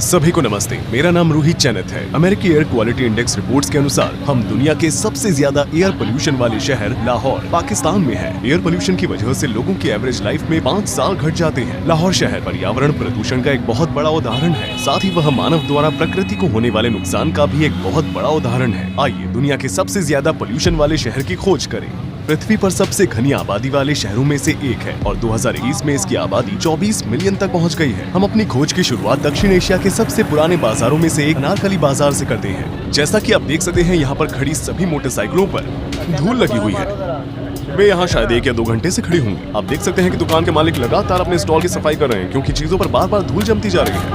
सभी को नमस्ते। मेरा नाम रोहित चैनत है। अमेरिकी एयर क्वालिटी इंडेक्स रिपोर्ट्स के अनुसार हम दुनिया के सबसे ज्यादा एयर पोल्यूशन वाले शहर लाहौर पाकिस्तान में है। एयर पोल्यूशन की वजह से लोगों की एवरेज लाइफ में 5 साल घट जाते हैं। लाहौर शहर पर्यावरण प्रदूषण का एक बहुत बड़ा उदाहरण है, साथ ही वह मानव द्वारा प्रकृति को होने वाले नुकसान का भी एक बहुत बड़ा उदाहरण है। आइए दुनिया के सबसे ज्यादा पोल्यूशन वाले शहर की खोज करें। पृथ्वी पर सबसे घनी आबादी वाले शहरों में से एक है और 2021 में इसकी आबादी 24 मिलियन तक पहुंच गई है। हम अपनी खोज की शुरुआत दक्षिण एशिया के सबसे पुराने बाजारों में से एक नारकली बाजार से करते हैं। जैसा कि आप देख सकते हैं, यहाँ पर खड़ी सभी मोटरसाइकिलों पर धूल लगी हुई है। वे यहाँ शायद 1 या 2 घंटे से खड़ी होंगी। आप देख सकते हैं कि दुकान के मालिक लगातार अपने स्टॉल की सफाई कर रहे हैं क्योंकि चीजों पर बार बार धूल जमती जा रही है।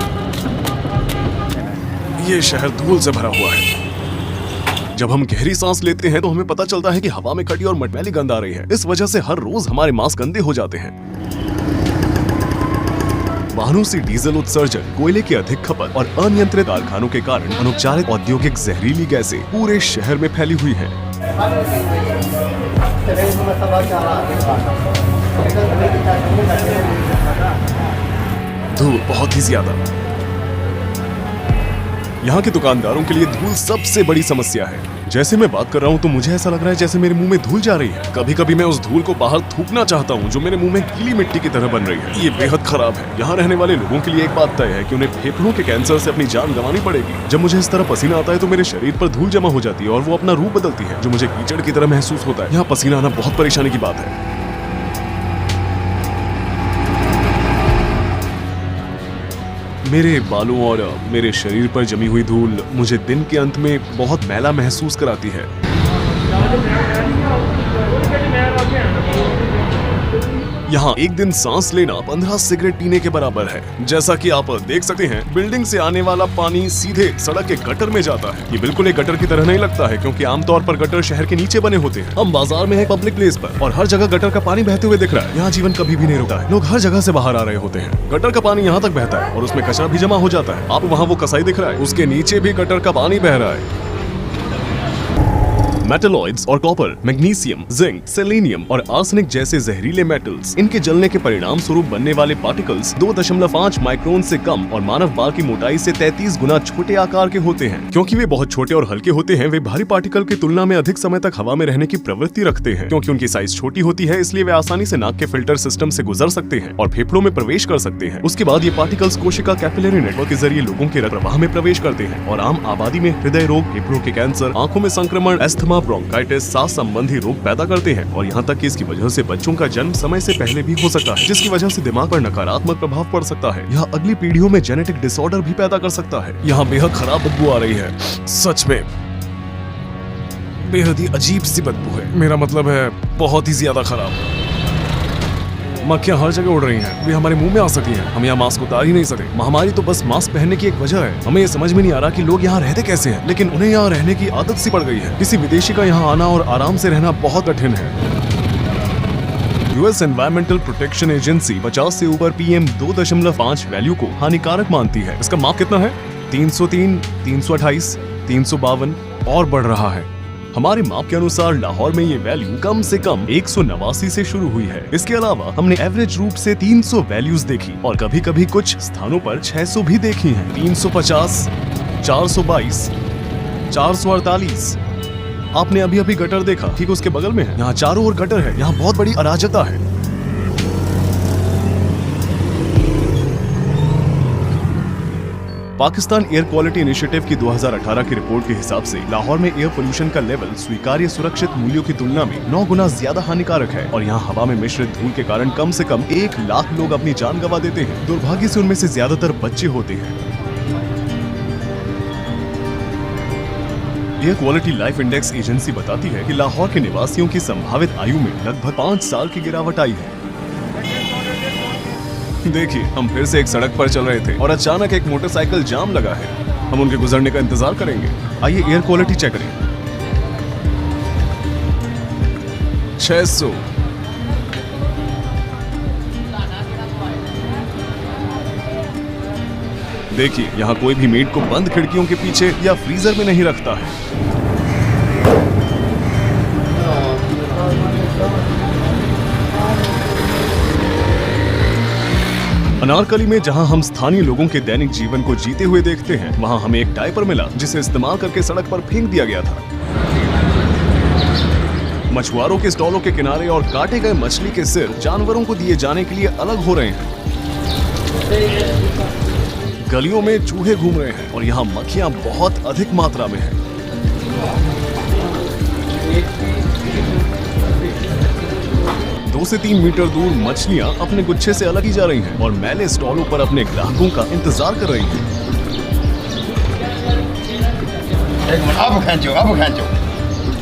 ये शहर धूल से भरा हुआ है। जब हम गहरी सांस लेते हैं तो हमें पता चलता है कि हवा में खटी और मटमैली गंध आ रही है। इस वजह से हर रोज हमारे मास्क गंदे हो जाते हैं। वाहनों से डीजल उत्सर्जन, कोयले की अधिक खपत और अनियंत्रित कारखानों के कारण अनुपचारित औद्योगिक जहरीली गैसें पूरे शहर में फैली हुई हैं। धूल बहुत ही ज्यादा। यहाँ के दुकानदारों के लिए धूल सबसे बड़ी समस्या है। जैसे मैं बात कर रहा हूँ तो मुझे ऐसा लग रहा है जैसे मेरे मुंह में धूल जा रही है। कभी कभी मैं उस धूल को बाहर थूकना चाहता हूँ जो मेरे मुंह में गीली मिट्टी की तरह बन रही है। ये बेहद खराब है। यहाँ रहने वाले लोगों के लिए एक बात तय है कि उन्हें फेफड़ों के कैंसर से अपनी जान गंवानी पड़ेगी। जब मुझे इस तरह पसीना आता है तो मेरे शरीर पर धूल जमा हो जाती है और वो अपना रूप बदलती है, जो मुझे कीचड़ की तरह महसूस होता है। यहाँ पसीना आना बहुत परेशानी की बात है। मेरे बालों और मेरे शरीर पर जमी हुई धूल मुझे दिन के अंत में बहुत मैला महसूस कराती है। यहाँ एक दिन सांस लेना 15 सिगरेट पीने के बराबर है। जैसा कि आप देख सकते हैं, बिल्डिंग से आने वाला पानी सीधे सड़क के गटर में जाता है। ये बिल्कुल एक गटर की तरह नहीं लगता है क्योंकि आमतौर पर गटर शहर के नीचे बने होते हैं। हम बाजार में है, पब्लिक प्लेस पर, और हर जगह गटर का पानी बहते हुए दिख रहा है। यहाँ जीवन कभी भी नहीं रुका है। लोग हर जगह से बाहर आ रहे होते हैं। गटर का पानी यहाँ तक बहता है और उसमें कचरा भी जमा हो जाता है। आप वहाँ वो कसाई दिख रहा है, उसके नीचे भी गटर का पानी बह रहा है। मेटलॉइड्स और कॉपर, मैग्नीशियम, जिंक, सेलेनियम और आर्सेनिक जैसे जहरीले मेटल्स, इनके जलने के परिणाम स्वरूप बनने वाले पार्टिकल्स 2.5 माइक्रोन से कम और मानव बाल की मोटाई से 33 गुना छोटे आकार के होते हैं। क्योंकि वे बहुत छोटे और हल्के होते हैं, वे भारी पार्टिकल की तुलना में अधिक समय तक हवा में रहने की प्रवृत्ति रखते हैं। क्योंकि उनकी साइज छोटी होती है, इसलिए वे आसानी से नाक के फिल्टर सिस्टम से गुजर सकते हैं और फेफड़ों में प्रवेश कर सकते हैं। उसके बाद ये पार्टिकल्स कोशिका कैपिलरी नेटवर्क के जरिए लोगों के रक्त प्रवाह में प्रवेश करते हैं और आम आबादी में हृदय रोग, फेफड़ों के कैंसर, आंखों में संक्रमण, अस्थमा, ब्रोंकाइटिस, सांस संबंधी रोग पैदा करते हैं। और यहाँ तक कि इसकी वजह से बच्चों का जन्म समय से पहले भी हो सकता है, जिसकी वजह से दिमाग पर नकारात्मक प्रभाव पड़ सकता है। यह अगली पीढ़ियों में जेनेटिक डिसऑर्डर भी पैदा कर सकता है। यहाँ बेहद खराब बदबू आ रही है। सच में बेहद ही अजीब सी बदबू है। मेरा मतलब है बहुत ही ज्यादा खराब। मक्खियां हर जगह उड़ रही हैं। वे हमारे मुंह में आ सकी हैं। हम यहाँ मास्क उतार ही नहीं सके। महामारी तो बस मास्क पहनने की एक वजह है। हमें ये समझ में नहीं आ रहा कि लोग यहाँ रहते कैसे हैं, लेकिन उन्हें यहाँ रहने की आदत सी पड़ गई है। किसी विदेशी का यहाँ आना और आराम से रहना बहुत कठिन है। यूएस एनवायरमेंटल प्रोटेक्शन एजेंसी 50 से ऊपर PM 2.5 वैल्यू को हानिकारक मानती है। इसका मार्क कितना है? 303, 328, 352 और बढ़ रहा है। हमारे माप के अनुसार लाहौर में ये वैल्यू कम से कम 189 से शुरू हुई है। इसके अलावा हमने एवरेज रूप से 300 वैल्यूज देखी और कभी कभी कुछ स्थानों पर 600 भी देखी हैं। 350, 422, 448। आपने अभी अभी गटर देखा, ठीक उसके बगल में है। यहाँ चारों ओर गटर है। यहाँ बहुत बड़ी अराजकता है। पाकिस्तान एयर क्वालिटी इनिशिएटिव की 2018 की रिपोर्ट के हिसाब से लाहौर में एयर पोल्यूशन का लेवल स्वीकार्य सुरक्षित मूल्यों की तुलना में 9 गुना ज्यादा हानिकारक है और यहाँ हवा में मिश्रित धूल के कारण कम से कम 1 लाख लोग अपनी जान गंवा देते हैं। दुर्भाग्य से उनमें से ज्यादातर बच्चे होते हैं। Air quality life index agency बताती है कि लाहौर के निवासियों की संभावित आयु में लगभग 5 साल की गिरावट आई है। देखिए, हम फिर से एक सड़क पर चल रहे थे और अचानक एक मोटरसाइकिल जाम लगा है। हम उनके गुजरने का इंतजार करेंगे। आइए एयर क्वालिटी चेक करें। 600, देखिए, यहाँ कोई भी मेड को बंद खिड़कियों के पीछे या फ्रीजर में नहीं रखता है। अनारकली में जहां हम स्थानीय लोगों के दैनिक जीवन को जीते हुए देखते हैं, वहां हमें एक डायपर मिला जिसे इस्तेमाल करके सड़क पर फेंक दिया गया था। मछुआरों के स्टॉलों के किनारे और काटे गए मछली के सिर जानवरों को दिए जाने के लिए अलग हो रहे हैं। गलियों में चूहे घूम रहे हैं और यहाँ मक्खियाँ बहुत अधिक मात्रा में हैं। 2 से 3 मीटर दूर मछलियाँ अपने गुच्छे से अलग ही जा रही हैं और मैले स्टॉलों पर अपने ग्राहकों का इंतजार कर रही हैं। अब खींचो।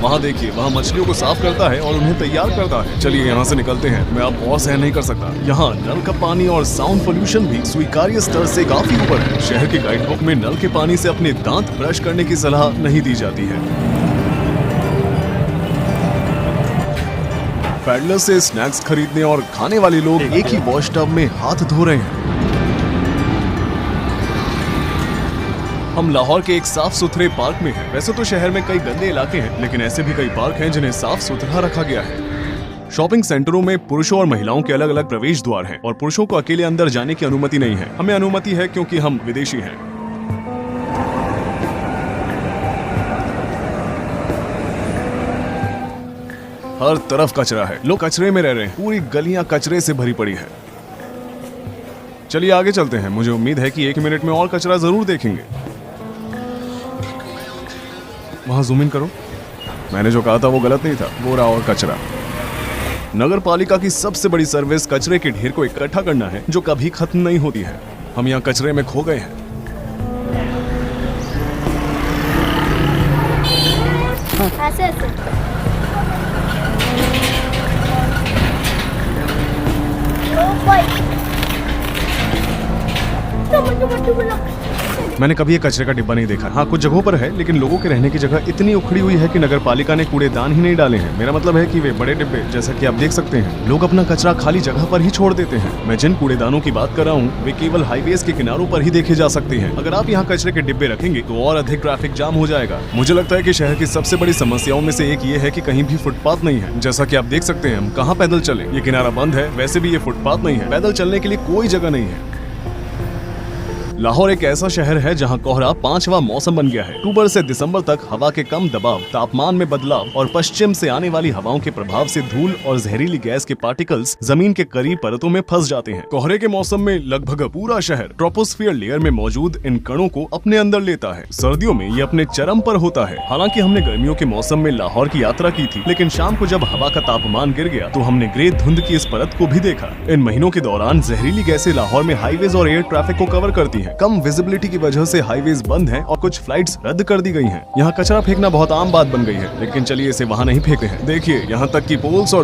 वहाँ देखिए, वहाँ मछलियों को साफ करता है और उन्हें तैयार करता है। चलिए यहाँ से निकलते हैं, मैं अब और सहन नहीं कर सकता। यहाँ नल का पानी और साउंड पोल्यूशन भी स्वीकार्य स्तर से काफी ऊपर है। शहर के गाइड बुक में नल के पानी से अपने दांत ब्रश करने की सलाह नहीं दी जाती है। पैडलर से स्नैक्स खरीदने और खाने वाले लोग एक ही वॉश टब में हाथ धो रहे हैं। हम लाहौर के एक साफ सुथरे पार्क में हैं। वैसे तो शहर में कई गंदे इलाके हैं, लेकिन ऐसे भी कई पार्क हैं जिन्हें साफ सुथरा रखा गया है। शॉपिंग सेंटरों में पुरुषों और महिलाओं के अलग अलग प्रवेश द्वार हैं और पुरुषों को अकेले अंदर जाने की अनुमति नहीं है। हमें अनुमति है क्योंकि हम विदेशी हैं। हर तरफ कचरा है, लोग कचरे में रह रहे हैं। पूरी गलियां कचरे से भरी पड़ी है। चलिए आगे चलते हैं। मुझे उम्मीद है कि 1 मिनट में और कचरा जरूर देखेंगे। वहां जूम इन करो। मैंने जो कहा था वो गलत नहीं था, वो रहा और कचरा। नगर पालिका की सबसे बड़ी सर्विस कचरे के ढेर को इकट्ठा करना है, जो कभी खत्म नहीं होती है। हम यहाँ कचरे में खो गए हैं। मैंने कभी एक कचरे का डिब्बा नहीं देखा। हाँ, कुछ जगहों पर है, लेकिन लोगों के रहने की जगह इतनी उखड़ी हुई है कि नगर पालिका ने कूड़ेदान ही नहीं डाले हैं। मेरा मतलब है कि वे बड़े डिब्बे, जैसा कि आप देख सकते हैं, लोग अपना कचरा खाली जगह पर ही छोड़ देते हैं। मैं जिन कूड़ेदानों की बात कर रहा हूँ, वे केवल हाईवेज के किनारों पर ही देखे जा सकते हैं। अगर आप यहाँ कचरे के डिब्बे रखेंगे तो और अधिक ट्रैफिक जाम हो जाएगा। मुझे लगता है कि शहर की सबसे बड़ी समस्याओं में से एक ये है कि कहीं भी फुटपाथ नहीं है। जैसा कि आप देख सकते हैं, हम कहाँ पैदल चले। ये किनारा बंद है, वैसे भी ये फुटपाथ नहीं है। पैदल चलने के लिए कोई जगह नहीं है। लाहौर एक ऐसा शहर है जहां कोहरा 5वां मौसम बन गया है। अक्टूबर से दिसंबर तक हवा के कम दबाव, तापमान में बदलाव और पश्चिम से आने वाली हवाओं के प्रभाव से धूल और जहरीली गैस के पार्टिकल्स जमीन के करीब परतों में फंस जाते हैं। कोहरे के मौसम में लगभग पूरा शहर ट्रोपोस्फियर लेयर में मौजूद इन कणों को अपने अंदर लेता है। सर्दियों में ये अपने चरम पर होता है। हालांकि हमने गर्मियों के मौसम में लाहौर की यात्रा की थी, लेकिन शाम को जब हवा का तापमान गिर गया तो हमने ग्रे धुंध की इस परत को भी देखा। इन महीनों के दौरान जहरीली गैसें लाहौर में हाईवेज और एयर ट्रैफिक को कवर करती है। कम विजिबिलिटी की वजह से हाईवेज बंद हैं और कुछ फ्लाइट्स रद्द कर दी गई हैं। यहाँ कचरा फेंकना बहुत आम बात बन गई है, लेकिन चलिए इसे वहाँ नहीं फेंकते हैं। देखिए, यहाँ तक कि पोल्स और